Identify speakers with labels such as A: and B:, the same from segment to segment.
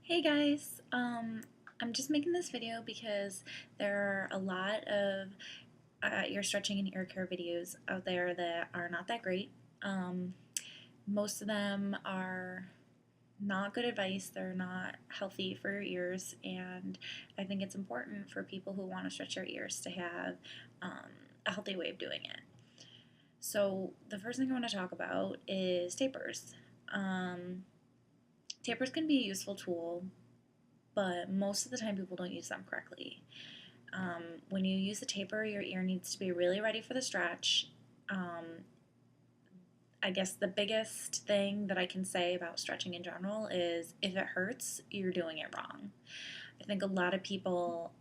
A: Hey guys, I'm just making this video because there are a lot of ear stretching and ear care videos out there that are not that great. Um, Most of them are not good advice, they're not healthy for your ears, and I think it's important for people who want to stretch their ears to have um, a healthy way of doing it. So, the first thing I want to talk about is tapers. Um, Tapers can be a useful tool, but most of the time people don't use them correctly. When you use a taper, your ear needs to be really ready for the stretch. Um, I guess the biggest thing that I can say about stretching in general is if it hurts, you're doing it wrong. I think a lot of people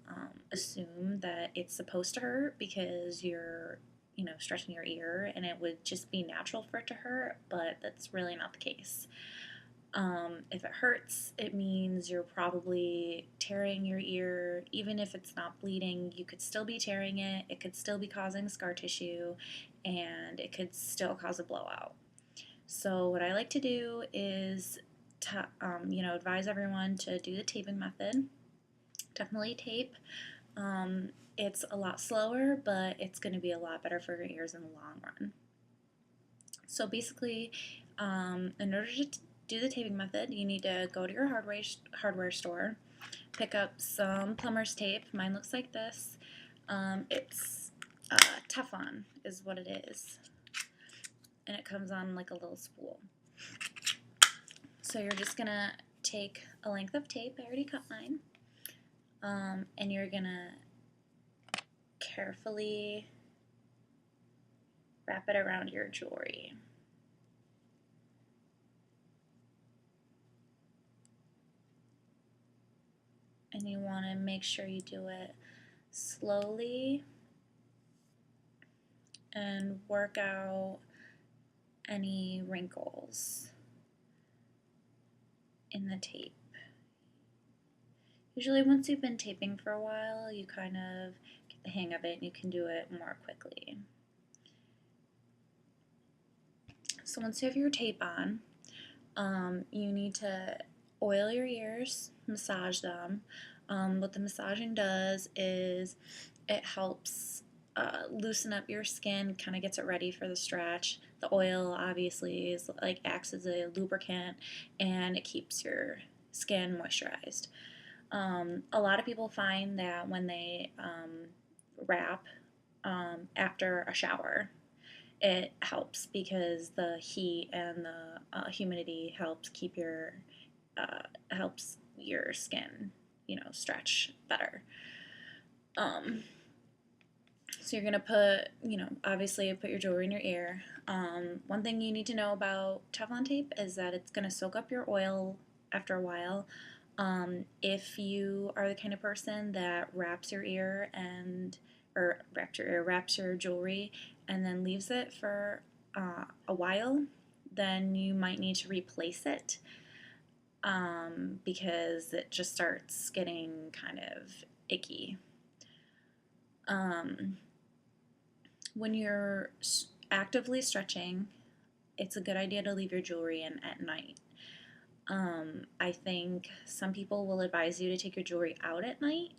A: assume that it's supposed to hurt because you're stretching your ear and it would just be natural for it to hurt, but that's really not the case. If it hurts, it means you're probably tearing your ear. Even if it's not bleeding, you could still be tearing it. It could still be causing scar tissue, and it could still cause a blowout. So what I like to do is advise everyone to do the taping method. Definitely tape. It's a lot slower, but it's going to be a lot better for your ears in the long run. So basically, in order to do the taping method, you need to go to your hardware store, pick up some plumber's tape. Mine looks like this. It's Teflon is what it is, and it comes on like a little spool. So you're just gonna take a length of tape. I already cut mine, and you're gonna carefully wrap it around your jewelry. And you want to make sure you do it slowly and work out any wrinkles in the tape. Usually once you've been taping for a while, you kind of get the hang of it and you can do it more quickly. So once you have your tape on, you need to oil your ears, massage them. What the massaging does is it helps loosen up your skin, kind of gets it ready for the stretch. The oil obviously is like acts as a lubricant and it keeps your skin moisturized. A lot of people find that when they wrap after a shower, it helps because the heat and the humidity helps your skin, stretch better. So you're gonna obviously put your jewelry in your ear. One thing you need to know about Teflon tape is that it's gonna soak up your oil after a while. If you are the kind of person that wraps your jewelry and then leaves it for a while, then you might need to replace it because it just starts getting kind of icky. When you're actively stretching, it's a good idea to leave your jewelry in at night. I think some people will advise you to take your jewelry out at night.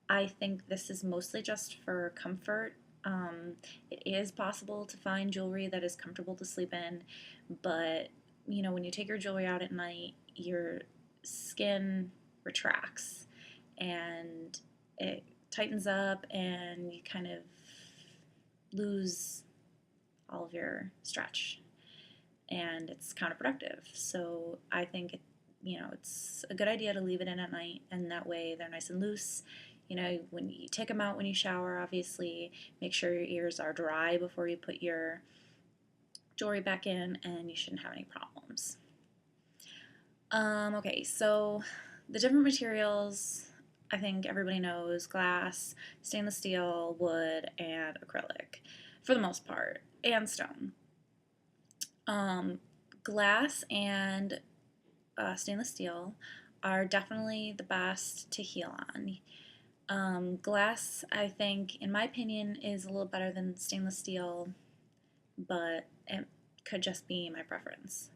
A: I think this is mostly just for comfort. It is possible to find jewelry that is comfortable to sleep in, but when you take your jewelry out at night, your skin retracts and it tightens up, and you kind of lose all of your stretch, and it's counterproductive. So I think it's a good idea to leave it in at night, and that way they're nice and loose. When you take them out when you shower, obviously make sure your ears are dry before you put your jewelry back in, and you shouldn't have any problems. Okay, so the different materials, I think everybody knows: glass, stainless steel, wood, and acrylic, for the most part, and stone. Glass and stainless steel are definitely the best to heal on. Glass, I think, in my opinion, is a little better than stainless steel, but it could just be my preference.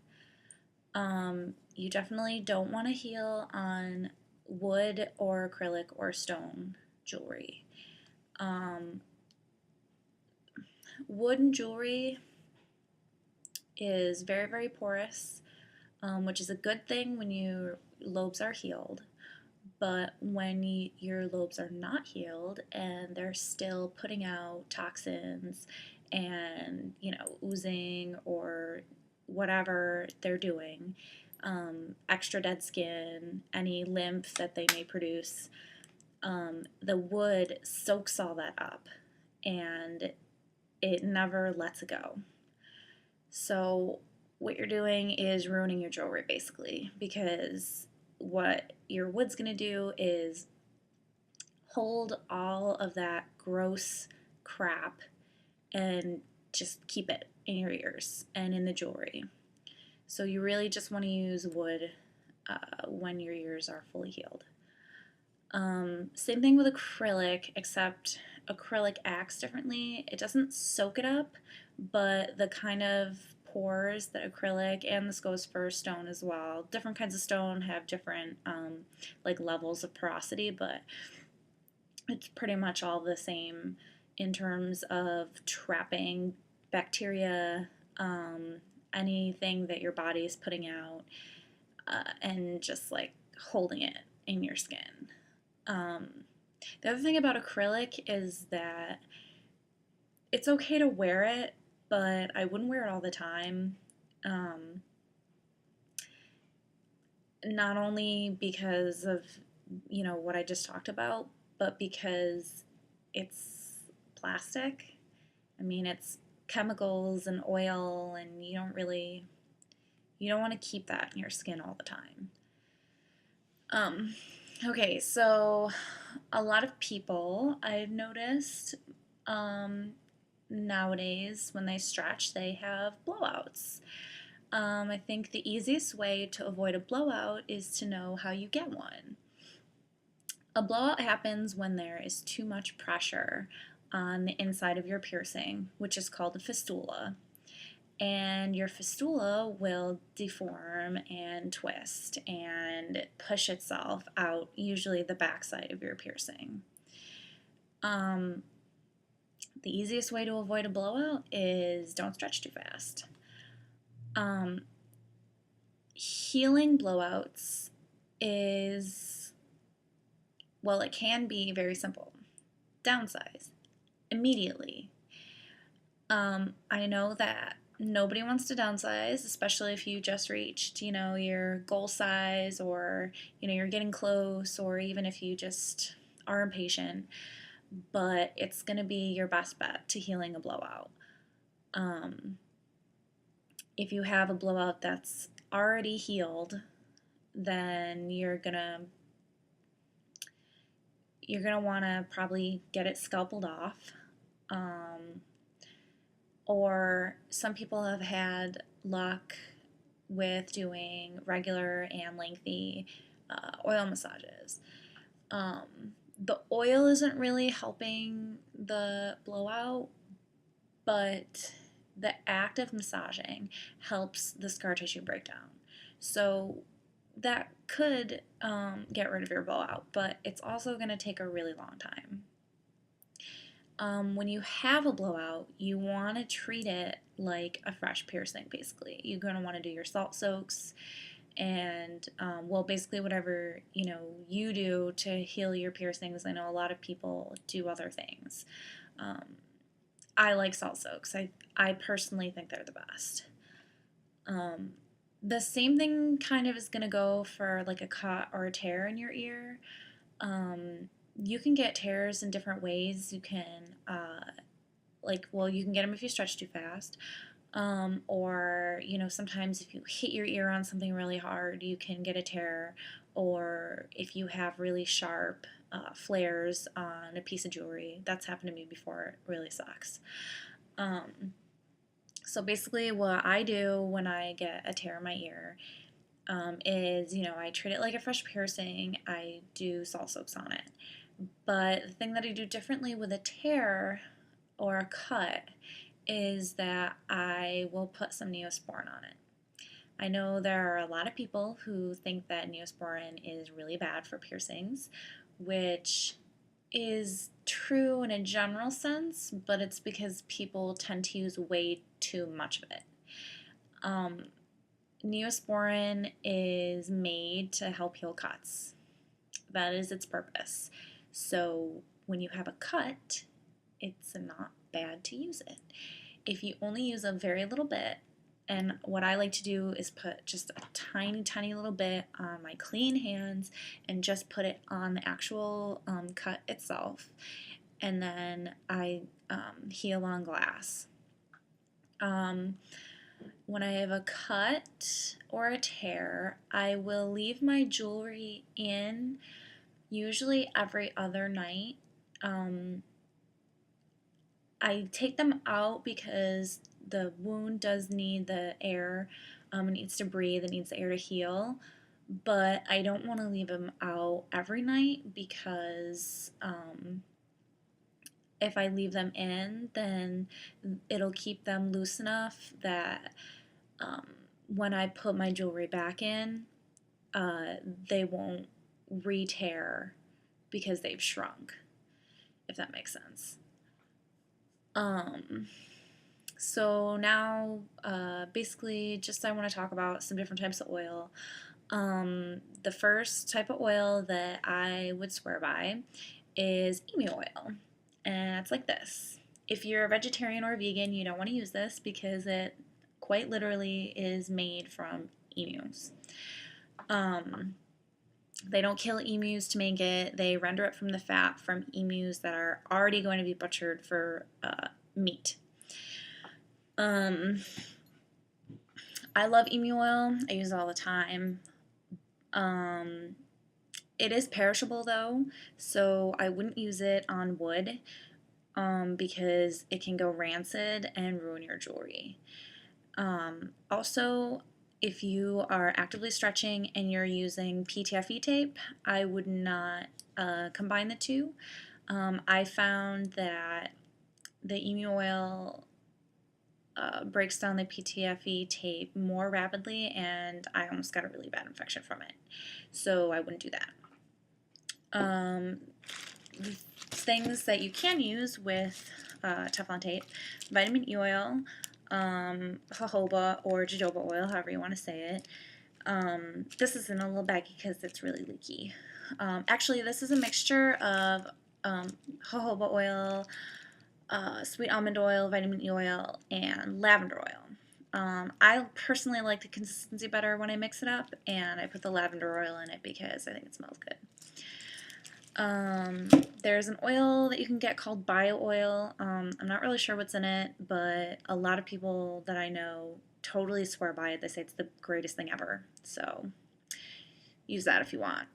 A: You definitely don't want to heal on wood or acrylic or stone jewelry. Um, Wooden jewelry is very, very porous, which is a good thing when your lobes are healed. But when your lobes are not healed and they're still putting out toxins and, oozing or whatever they're doing, extra dead skin, any lymph that they may produce, the wood soaks all that up and it never lets it go. So what you're doing is ruining your jewelry basically, because what your wood's going to do is hold all of that gross crap and just keep it in your ears and in the jewelry. So you really just want to use wood when your ears are fully healed. Same thing with acrylic, except acrylic acts differently. It doesn't soak it up, but the kind of pores that acrylic, and this goes for stone as well. Different kinds of stone have different like levels of porosity, but it's pretty much all the same in terms of trapping bacteria, anything that your body is putting out, and just like holding it in your skin. The other thing about acrylic is that it's okay to wear it, but I wouldn't wear it all the time. Not only because of, what I just talked about, but because it's plastic. I mean, it's chemicals and oil, and you don't want to keep that in your skin all the time. Okay, so a lot of people I've noticed nowadays when they stretch, they have blowouts. I think the easiest way to avoid a blowout is to know how you get one. A blowout happens when there is too much pressure on the inside of your piercing, which is called a fistula. And your fistula will deform and twist and push itself out, usually the backside of your piercing. The easiest way to avoid a blowout is don't stretch too fast. Healing blowouts is, well, it can be very simple. Downsize immediately. I know that nobody wants to downsize, especially if you just reached, your goal size, or, you're getting close, or even if you just are impatient. But it's going to be your best bet to healing a blowout. If you have a blowout that's already healed, then you're gonna want to probably get it scalpeled off. Or some people have had luck with doing regular and lengthy oil massages. The oil isn't really helping the blowout, but the act of massaging helps the scar tissue break down. So that could get rid of your blowout, but it's also going to take a really long time. When you have a blowout, you want to treat it like a fresh piercing, basically. You're going to want to do your salt soaks and, basically whatever, you do to heal your piercings. I know a lot of people do other things. I like salt soaks. I personally think they're the best. The same thing kind of is going to go for like a cut or a tear in your ear. You can get tears in different ways. You can, you can get them if you stretch too fast. Or, sometimes if you hit your ear on something really hard, you can get a tear. Or if you have really sharp flares on a piece of jewelry. That's happened to me before. It really sucks. So basically what I do when I get a tear in my ear is, I treat it like a fresh piercing. I do salt soaks on it. But the thing that I do differently with a tear or a cut is that I will put some Neosporin on it. I know there are a lot of people who think that Neosporin is really bad for piercings, which is true in a general sense, but it's because people tend to use way too much of it. Um, Neosporin is made to help heal cuts. That is its purpose. So when you have a cut, it's not bad to use it. If you only use a very little bit, and what I like to do is put just a tiny, tiny little bit on my clean hands and just put it on the actual cut itself. And then I heal on glass. When I have a cut or a tear, I will leave my jewelry in usually every other night. I take them out because the wound does need the air. It needs to breathe, it needs the air to heal. But I don't want to leave them out every night because if I leave them in, then it'll keep them loose enough that when I put my jewelry back in, they won't re-tear because they've shrunk, if that makes sense. So now, basically, just I want to talk about some different types of oil. The first type of oil that I would swear by is emu oil, and it's like this. If you're a vegetarian or a vegan, you don't want to use this because it quite literally is made from emus. They don't kill emus to make it. They render it from the fat from emus that are already going to be butchered for meat. I love emu oil. I use it all the time. It is perishable though, so I wouldn't use it on wood because it can go rancid and ruin your jewelry. Also, if you are actively stretching and you're using PTFE tape, I would not combine the two. I found that the emu oil breaks down the PTFE tape more rapidly, and I almost got a really bad infection from it. So I wouldn't do that. Things that you can use with Teflon tape: vitamin E oil, jojoba or jojoba oil, however you want to say it. This is in a little baggie because it's really leaky. Actually, this is a mixture of jojoba oil, sweet almond oil, vitamin E oil, and lavender oil. I personally like the consistency better when I mix it up, and I put the lavender oil in it because I think it smells good. There's an oil that you can get called bio oil. I'm not really sure what's in it, but a lot of people that I know totally swear by it. They say it's the greatest thing ever. So use that if you want.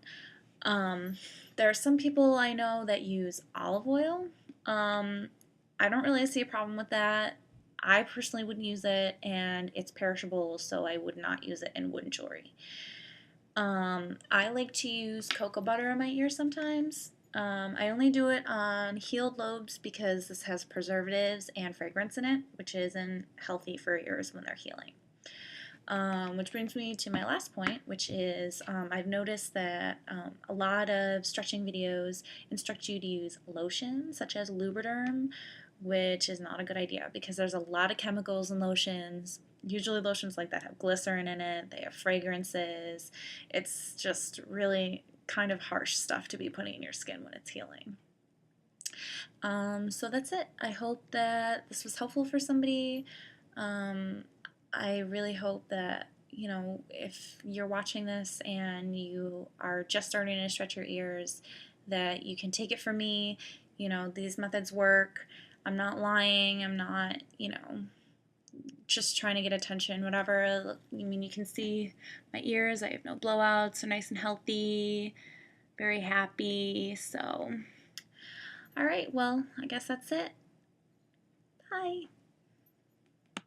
A: There are some people I know that use olive oil. I don't really see a problem with that. I personally wouldn't use it, and it's perishable, so I would not use it in wooden jewelry. I like to use cocoa butter in my ears sometimes. I only do it on healed lobes because this has preservatives and fragrance in it, which isn't healthy for ears when they're healing. Which brings me to my last point, which is I've noticed that a lot of stretching videos instruct you to use lotions such as Lubriderm, which is not a good idea because there's a lot of chemicals in lotions. Usually lotions like that have glycerin in it, they have fragrances. It's just really kind of harsh stuff to be putting in your skin when it's healing. So that's it. I hope that this was helpful for somebody. I really hope that, you know, if you're watching this and you are just starting to stretch your ears, that you can take it from me. You know, these methods work. I'm not lying. I'm not, you know, just trying to get attention, whatever. I mean, you can see my ears. I have no blowouts. They're nice and healthy. Very happy. So, all right. Well, I guess that's it. Bye.